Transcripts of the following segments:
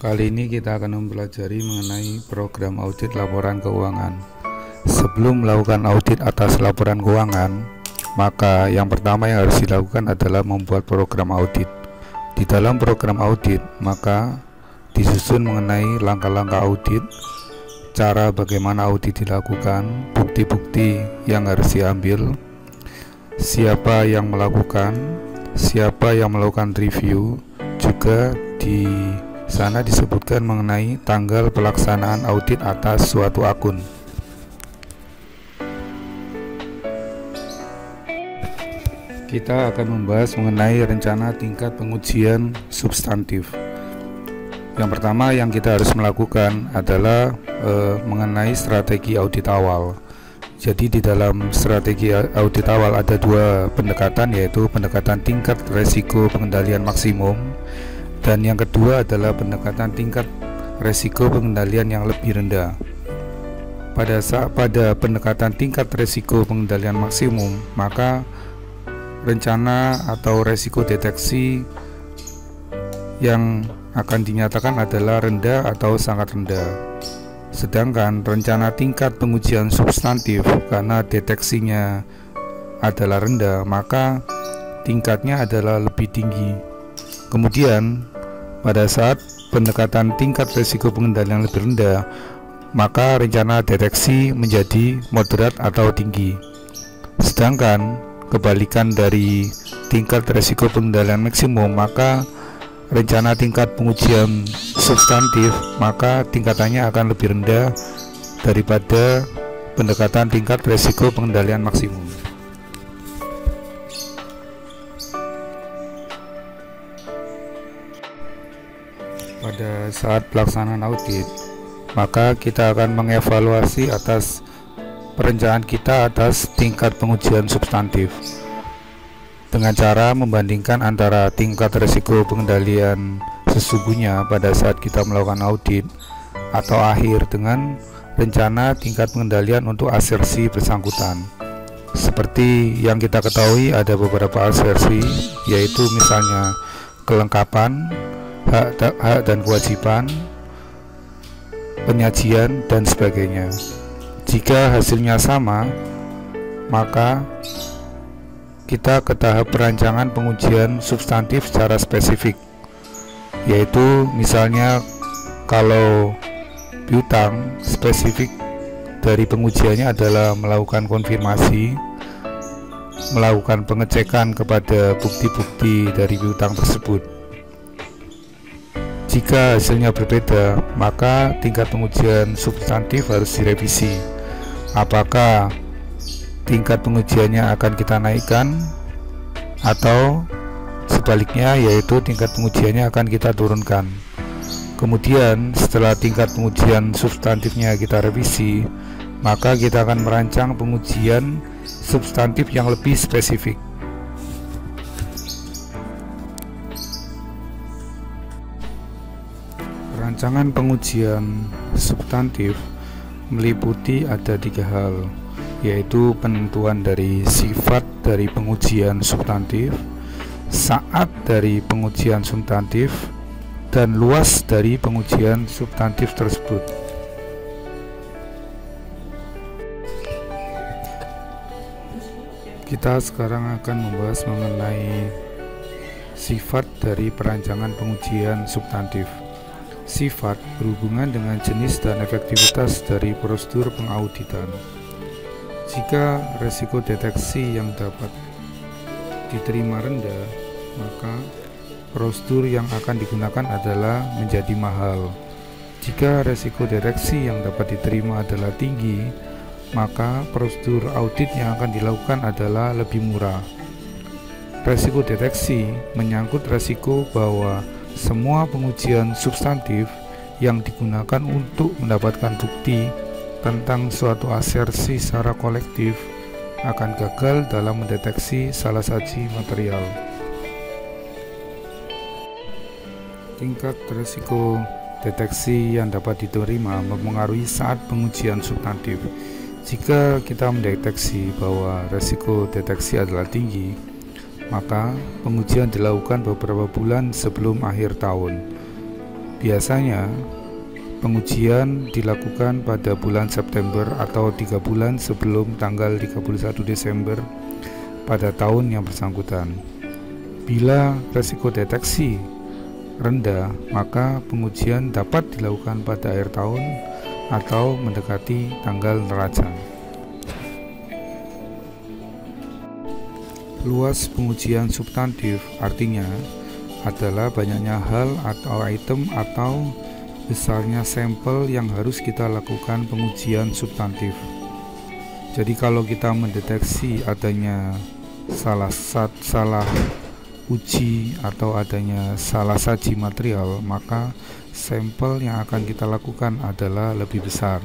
Kali ini kita akan mempelajari mengenai program audit laporan keuangan. Sebelum melakukan audit atas laporan keuangan, maka yang pertama yang harus dilakukan adalah membuat program audit. Di dalam program audit, maka disusun mengenai langkah-langkah audit, cara bagaimana audit dilakukan, bukti-bukti yang harus diambil, siapa yang melakukan review. Juga di sana disebutkan mengenai tanggal pelaksanaan audit atas suatu akun. Kita akan membahas mengenai rencana tingkat pengujian substantif. Yang pertama yang kita harus melakukan adalah mengenai strategi audit awal. Jadi di dalam strategi audit awal ada dua pendekatan, yaitu pendekatan tingkat resiko pengendalian maksimum, dan yang kedua adalah pendekatan tingkat resiko pengendalian yang lebih rendah. Pada pendekatan tingkat resiko pengendalian maksimum, maka rencana atau resiko deteksi yang akan dinyatakan adalah rendah atau sangat rendah. Sedangkan rencana tingkat pengujian substantif, karena deteksinya adalah rendah, maka tingkatnya adalah lebih tinggi. Kemudian pada saat pendekatan tingkat risiko pengendalian lebih rendah, maka rencana deteksi menjadi moderat atau tinggi. Sedangkan kebalikan dari tingkat risiko pengendalian maksimum, maka rencana tingkat pengujian substantif, maka tingkatannya akan lebih rendah daripada pendekatan tingkat risiko pengendalian maksimum. Pada saat pelaksanaan audit, maka kita akan mengevaluasi atas perencanaan kita atas tingkat pengujian substantif dengan cara membandingkan antara tingkat risiko pengendalian sesungguhnya pada saat kita melakukan audit atau akhir dengan rencana tingkat pengendalian untuk asersi bersangkutan. Seperti yang kita ketahui, ada beberapa asersi, yaitu misalnya kelengkapan, hak dan kewajiban, penyajian, dan sebagainya. Jika hasilnya sama, maka kita ke tahap perancangan pengujian substantif secara spesifik, yaitu misalnya kalau piutang, spesifik dari pengujiannya adalah melakukan konfirmasi, melakukan pengecekan kepada bukti-bukti dari piutang tersebut. Jika hasilnya berbeda, maka tingkat pengujian substantif harus direvisi. Apakah tingkat pengujiannya akan kita naikkan atau sebaliknya, yaitu tingkat pengujiannya akan kita turunkan. Kemudian setelah tingkat pengujian substantifnya kita revisi, maka kita akan merancang pengujian substantif yang lebih spesifik. Rancangan pengujian substantif meliputi ada 3 hal, yaitu penentuan dari sifat dari pengujian substantif, saat dari pengujian substantif, dan luas dari pengujian substantif tersebut. Kita sekarang akan membahas mengenai sifat dari perancangan pengujian substantif. Sifat berhubungan dengan jenis dan efektivitas dari prosedur pengauditan. Jika resiko deteksi yang dapat diterima rendah, maka prosedur yang akan digunakan adalah menjadi mahal. Jika resiko deteksi yang dapat diterima adalah tinggi, maka prosedur audit yang akan dilakukan adalah lebih murah. Resiko deteksi menyangkut resiko bahwa semua pengujian substantif yang digunakan untuk mendapatkan bukti tentang suatu asersi secara kolektif akan gagal dalam mendeteksi salah saji material. Tingkat risiko deteksi yang dapat diterima mempengaruhi saat pengujian substantif. Jika kita mendeteksi bahwa risiko deteksi adalah tinggi, maka pengujian dilakukan beberapa bulan sebelum akhir tahun. Biasanya pengujian dilakukan pada bulan September atau 3 bulan sebelum tanggal 31 Desember pada tahun yang bersangkutan. Bila resiko deteksi rendah, maka pengujian dapat dilakukan pada akhir tahun atau mendekati tanggal neraca. Luas pengujian substantif artinya adalah banyaknya hal atau item atau besarnya sampel yang harus kita lakukan pengujian substantif. Jadi kalau kita mendeteksi adanya salah uji atau adanya salah saji material, maka sampel yang akan kita lakukan adalah lebih besar.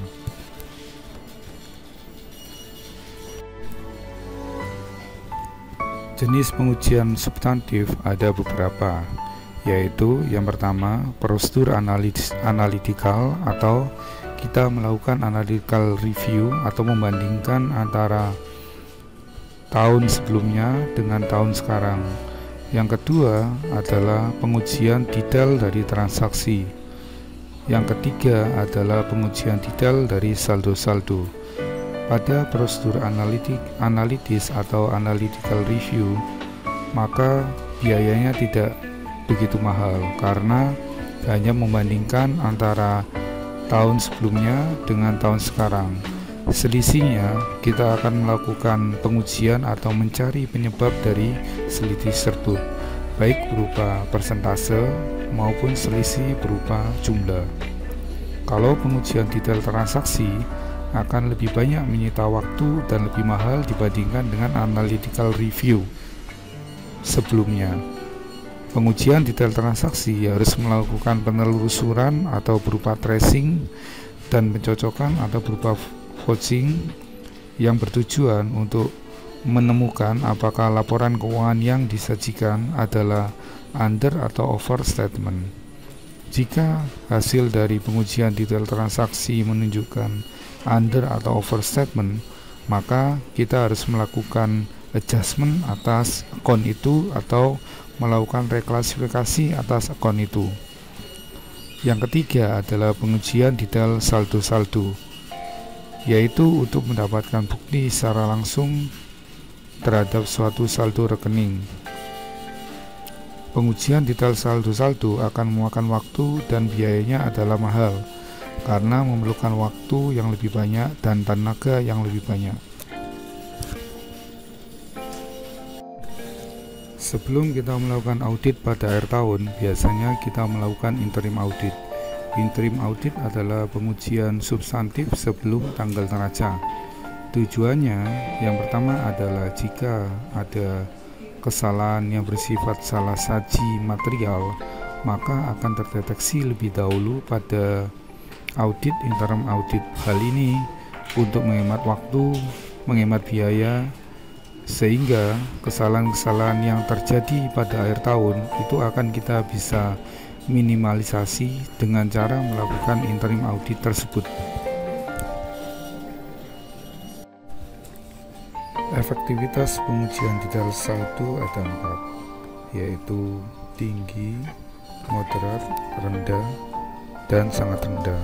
Jenis pengujian substantif ada beberapa, yaitu yang pertama prosedur analytical atau kita melakukan analytical review atau membandingkan antara tahun sebelumnya dengan tahun sekarang. Yang kedua adalah pengujian detail dari transaksi. Yang ketiga adalah pengujian detail dari saldo-saldo. Pada prosedur analitis atau analytical review, maka biayanya tidak begitu mahal karena hanya membandingkan antara tahun sebelumnya dengan tahun sekarang. Selisihnya, kita akan melakukan pengujian atau mencari penyebab dari selisih tersebut, baik berupa persentase maupun selisih berupa jumlah. Kalau pengujian detail transaksi akan lebih banyak menyita waktu dan lebih mahal dibandingkan dengan analytical review sebelumnya. Pengujian detail transaksi harus melakukan penelusuran atau berupa tracing dan pencocokan atau berupa voting yang bertujuan untuk menemukan apakah laporan keuangan yang disajikan adalah under atau over statement. Jika hasil dari pengujian detail transaksi menunjukkan under atau over statement, maka kita harus melakukan adjustment atas akun itu atau melakukan reklasifikasi atas akun itu. Yang ketiga adalah pengujian detail saldo-saldo, yaitu untuk mendapatkan bukti secara langsung terhadap suatu saldo rekening. Pengujian detail saldo-saldo akan memakan waktu dan biayanya adalah mahal karena memerlukan waktu yang lebih banyak dan tenaga yang lebih banyak. Sebelum kita melakukan audit pada akhir tahun, biasanya kita melakukan interim audit. Interim audit adalah pengujian substantif sebelum tanggal neraca. Tujuannya yang pertama adalah jika ada kesalahan yang bersifat salah saji material, maka akan terdeteksi lebih dahulu pada audit interim audit. Hal ini untuk menghemat waktu, menghemat biaya, sehingga kesalahan-kesalahan yang terjadi pada akhir tahun itu akan kita bisa minimalisasi dengan cara melakukan interim audit tersebut. Efektivitas pengujian detail saldo ada 4, yaitu tinggi, moderat, rendah, dan sangat rendah.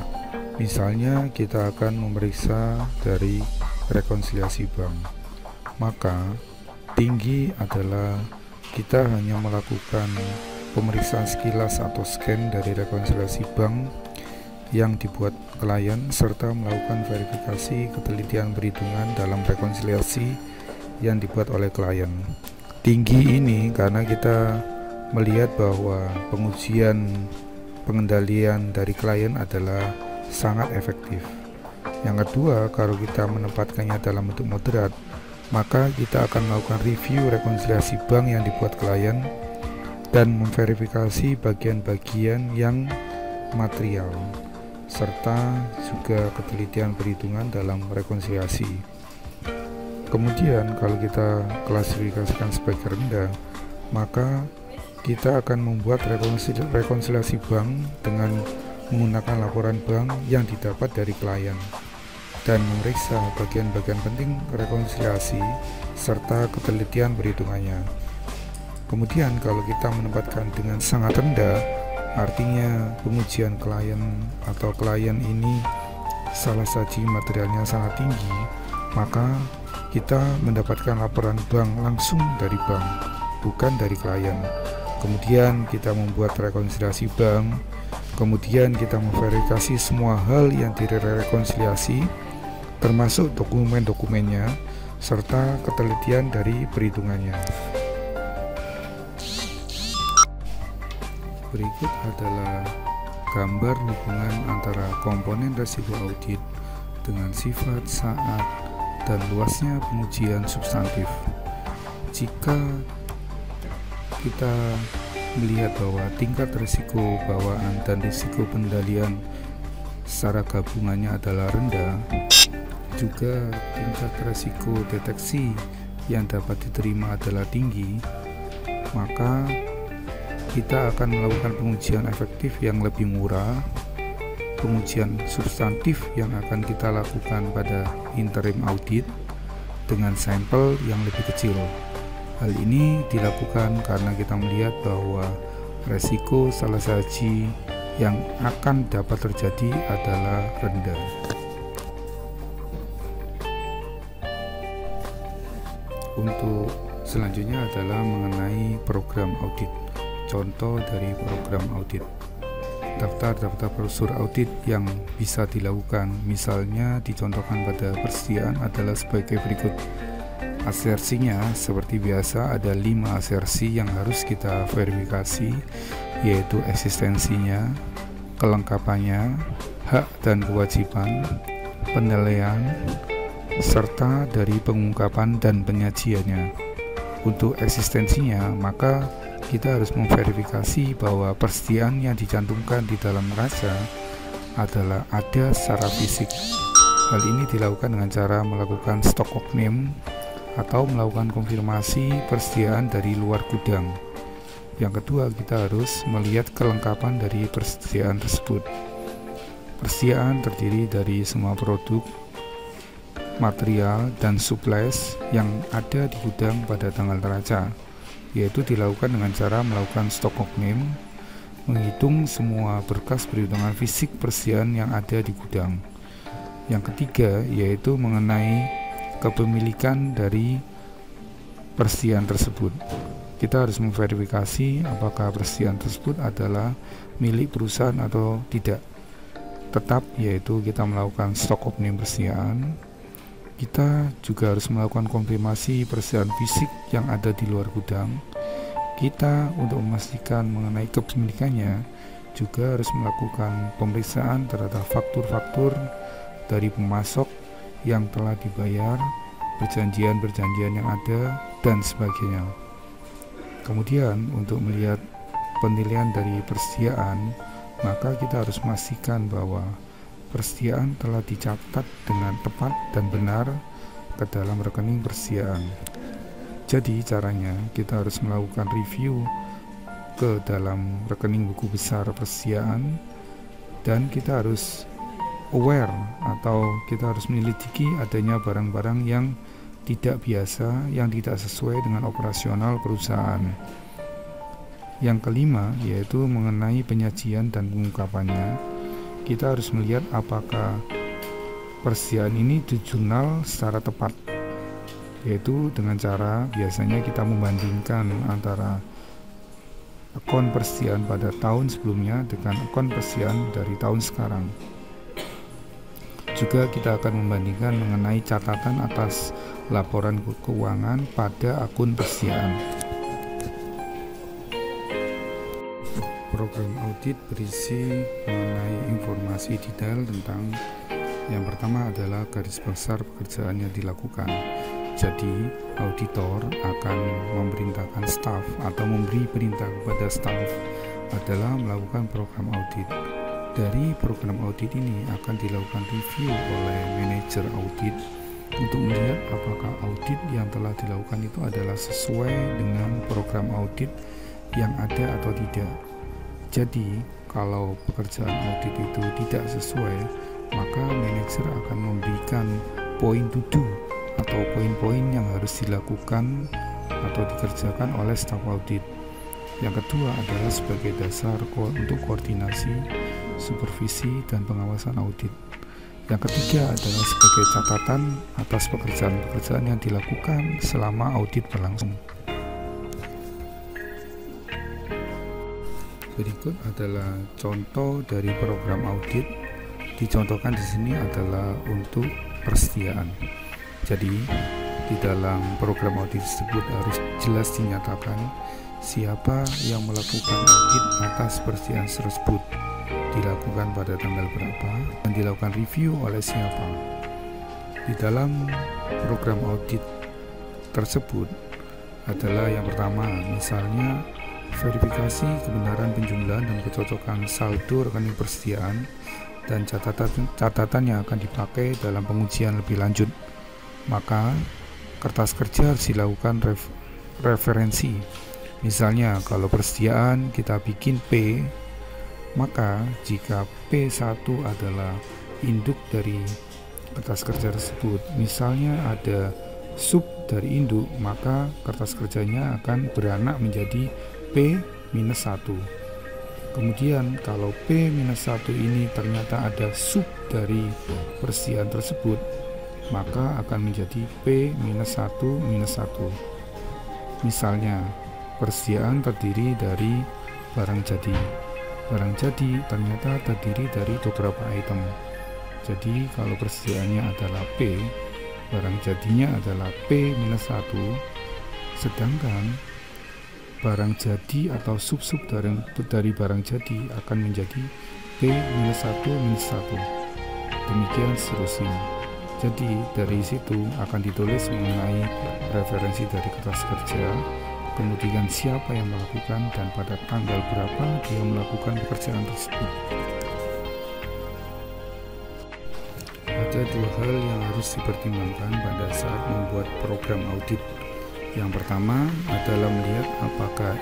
Misalnya kita akan memeriksa dari rekonsiliasi bank, maka tinggi adalah kita hanya melakukan pemeriksaan sekilas atau scan dari rekonsiliasi bank yang dibuat klien serta melakukan verifikasi ketelitian perhitungan dalam rekonsiliasi yang dibuat oleh klien. Tinggi ini karena kita melihat bahwa pengujian pengendalian dari klien adalah sangat efektif. Yang kedua, kalau kita menempatkannya dalam bentuk moderat, maka kita akan melakukan review rekonsiliasi bank yang dibuat klien dan memverifikasi bagian-bagian yang material serta juga ketelitian perhitungan dalam rekonsiliasi. Kemudian kalau kita klasifikasikan sebagai rendah, maka kita akan membuat rekonsiliasi bank dengan menggunakan laporan bank yang didapat dari klien dan memeriksa bagian-bagian penting rekonsiliasi serta ketelitian perhitungannya. Kemudian kalau kita menempatkan dengan sangat rendah, Artinya pengujian klien atau klien ini salah saji materialnya sangat tinggi, maka kita mendapatkan laporan bank langsung dari bank, bukan dari klien. Kemudian kita membuat rekonsiliasi bank, kemudian kita memverifikasi semua hal yang direkonsiliasi, termasuk dokumen-dokumennya, serta ketelitian dari perhitungannya. Berikut adalah gambar hubungan antara komponen resiko audit dengan sifat, saat, dan luasnya pengujian substantif. Jika kita melihat bahwa tingkat risiko bawaan dan risiko pendalian secara gabungannya adalah rendah, juga tingkat risiko deteksi yang dapat diterima adalah tinggi, maka kita akan melakukan pengujian efektif yang lebih murah. Pengujian substantif yang akan kita lakukan pada interim audit dengan sampel yang lebih kecil. Hal ini dilakukan karena kita melihat bahwa resiko salah saji yang akan dapat terjadi adalah rendah. Untuk selanjutnya adalah mengenai program audit. Contoh dari program audit: daftar-daftar prosedur audit yang bisa dilakukan, misalnya dicontohkan pada persediaan adalah sebagai berikut. Asersinya seperti biasa ada 5 asersi yang harus kita verifikasi, yaitu eksistensinya, kelengkapannya, hak dan kewajiban, penilaian, serta dari pengungkapan dan penyajiannya. Untuk eksistensinya, maka kita harus memverifikasi bahwa persediaan yang dicantumkan di dalam neraca adalah ada secara fisik. Hal ini dilakukan dengan cara melakukan stock of name atau melakukan konfirmasi persediaan dari luar gudang. Yang kedua, kita harus melihat kelengkapan dari persediaan tersebut. Persediaan terdiri dari semua produk, material, dan supplies yang ada di gudang pada tanggal neraca, yaitu dilakukan dengan cara melakukan stock of name, menghitung semua berkas perhitungan fisik persediaan yang ada di gudang. Yang ketiga, yaitu mengenai kepemilikan dari persediaan tersebut. Kita harus memverifikasi apakah persediaan tersebut adalah milik perusahaan atau tidak. Tetap, yaitu kita melakukan stock of name persediaan. Kita juga harus melakukan konfirmasi persediaan fisik yang ada di luar gudang. Kita, untuk memastikan mengenai kepemilikannya, juga harus melakukan pemeriksaan terhadap faktur-faktur dari pemasok yang telah dibayar, perjanjian-perjanjian yang ada, dan sebagainya. Kemudian, untuk melihat penilaian dari persediaan, maka kita harus memastikan bahwa persediaan telah dicatat dengan tepat dan benar ke dalam rekening persediaan. Jadi caranya kita harus melakukan review ke dalam rekening buku besar persediaan, dan kita harus aware atau kita harus menyelidiki adanya barang-barang yang tidak biasa, yang tidak sesuai dengan operasional perusahaan. Yang kelima, yaitu mengenai penyajian dan pengungkapannya. Kita harus melihat apakah persediaan ini dijurnal secara tepat, yaitu dengan cara biasanya kita membandingkan antara akun persediaan pada tahun sebelumnya dengan akun persediaan dari tahun sekarang. Juga kita akan membandingkan mengenai catatan atas laporan keuangan pada akun persediaan. Program audit berisi mengenai informasi detail tentang yang pertama adalah garis besar pekerjaan yang dilakukan. Jadi, auditor akan memerintahkan staf atau memberi perintah kepada staf adalah melakukan program audit. Dari program audit ini akan dilakukan review oleh manajer audit untuk melihat apakah audit yang telah dilakukan itu adalah sesuai dengan program audit yang ada atau tidak. Jadi, kalau pekerjaan audit itu tidak sesuai, maka manajer akan memberikan poin to do atau poin-poin yang harus dilakukan atau dikerjakan oleh staf audit. Yang kedua adalah sebagai dasar untuk koordinasi, supervisi, dan pengawasan audit. Yang ketiga adalah sebagai catatan atas pekerjaan-pekerjaan yang dilakukan selama audit berlangsung. Berikut adalah contoh dari program audit. Dicontohkan di sini adalah untuk persediaan. Jadi, di dalam program audit tersebut harus jelas dinyatakan siapa yang melakukan audit atas persediaan tersebut, dilakukan pada tanggal berapa, dan dilakukan review oleh siapa. Di dalam program audit tersebut adalah yang pertama, misalnya verifikasi kebenaran penjumlahan dan kecocokan saldo rekening persediaan dan catatan yang akan dipakai dalam pengujian lebih lanjut. Maka kertas kerja harus dilakukan referensi. Misalnya kalau persediaan kita bikin P, maka jika P1 adalah induk dari kertas kerja tersebut, misalnya ada sub dari induk, maka kertas kerjanya akan beranak menjadi P-1. Kemudian kalau P-1 ini ternyata ada sub dari persediaan tersebut, maka akan menjadi P-1-1. Misalnya persediaan terdiri dari barang jadi. Barang jadi ternyata terdiri dari beberapa item. Jadi kalau persediaannya adalah P, barang jadinya adalah P-1, sedangkan barang jadi atau sub-sub dari barang jadi akan menjadi P-1-1. Demikian seterusnya. Jadi dari situ akan ditulis mengenai referensi dari kertas kerja, kemudian siapa yang melakukan dan pada tanggal berapa dia melakukan pekerjaan tersebut. Ada dua hal yang harus dipertimbangkan pada saat membuat program audit. Yang pertama adalah melihat apakah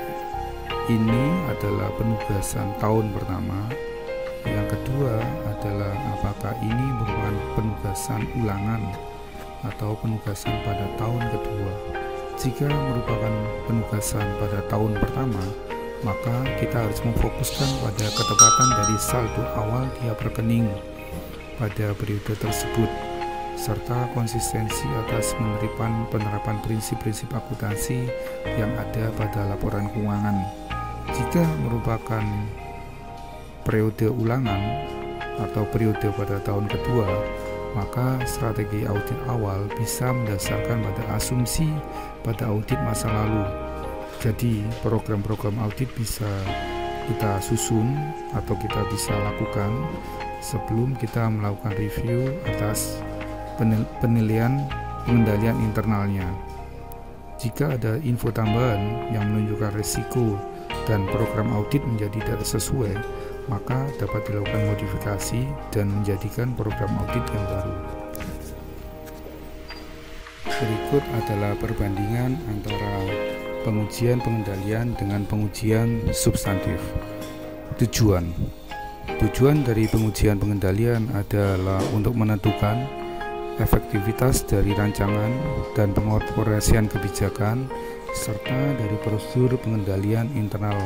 ini adalah penugasan tahun pertama. Yang kedua adalah apakah ini merupakan penugasan ulangan atau penugasan pada tahun kedua. Jika merupakan penugasan pada tahun pertama, maka kita harus memfokuskan pada ketepatan dari saldo awal tiap rekening pada periode tersebut, serta konsistensi atas penerapan prinsip-prinsip akuntansi yang ada pada laporan keuangan. Jika merupakan periode ulangan atau periode pada tahun kedua, maka strategi audit awal bisa mendasarkan pada asumsi pada audit masa lalu. Jadi program-program audit bisa kita susun atau kita bisa lakukan sebelum kita melakukan review atas pengendalian internalnya. Jika ada info tambahan yang menunjukkan risiko dan program audit menjadi tidak sesuai, maka dapat dilakukan modifikasi dan menjadikan program audit yang baru. Berikut adalah perbandingan antara pengujian pengendalian dengan pengujian substantif. Tujuan dari pengujian pengendalian adalah untuk menentukan efektivitas dari rancangan dan pengoperasian kebijakan serta dari prosedur pengendalian internal.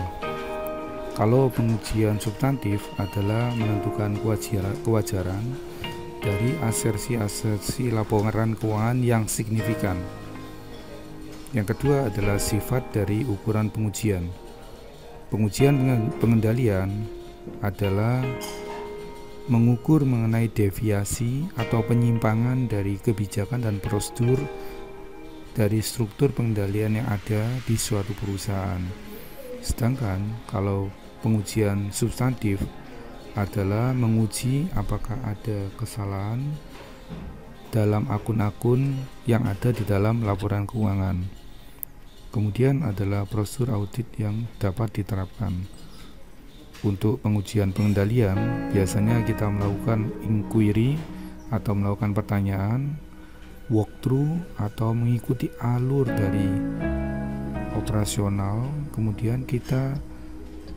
Kalau pengujian substantif adalah menentukan kewajaran dari asersi laporan keuangan yang signifikan. Yang kedua adalah sifat dari ukuran pengujian. Pengujian pengendalian adalah mengukur mengenai deviasi atau penyimpangan dari kebijakan dan prosedur dari struktur pengendalian yang ada di suatu perusahaan. Sedangkan kalau pengujian substantif adalah menguji apakah ada kesalahan dalam akun-akun yang ada di dalam laporan keuangan. Kemudian adalah prosedur audit yang dapat diterapkan. Untuk pengujian pengendalian, biasanya kita melakukan inquiry atau melakukan pertanyaan, walkthrough atau mengikuti alur dari operasional. Kemudian kita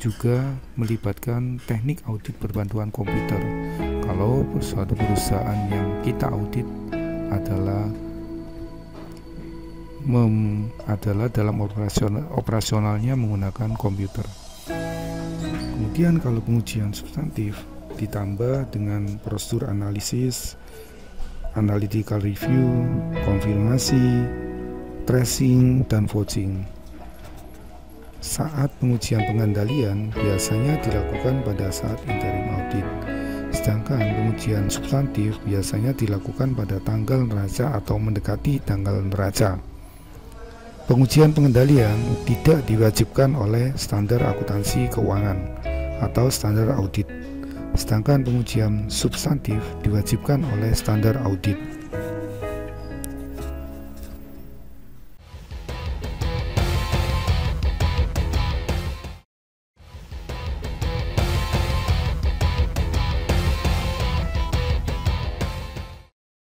juga melibatkan teknik audit berbantuan komputer. Kalau suatu perusahaan yang kita audit adalah adalah dalam operasionalnya menggunakan komputer. Kemudian kalau pengujian substantif ditambah dengan prosedur analisis, analytical review, konfirmasi, tracing, dan vouching. Saat pengujian pengendalian biasanya dilakukan pada saat interim audit, sedangkan pengujian substantif biasanya dilakukan pada tanggal neraca atau mendekati tanggal neraca. Pengujian pengendalian tidak diwajibkan oleh standar akuntansi keuangan atau standar audit, sedangkan pengujian substantif diwajibkan oleh standar audit.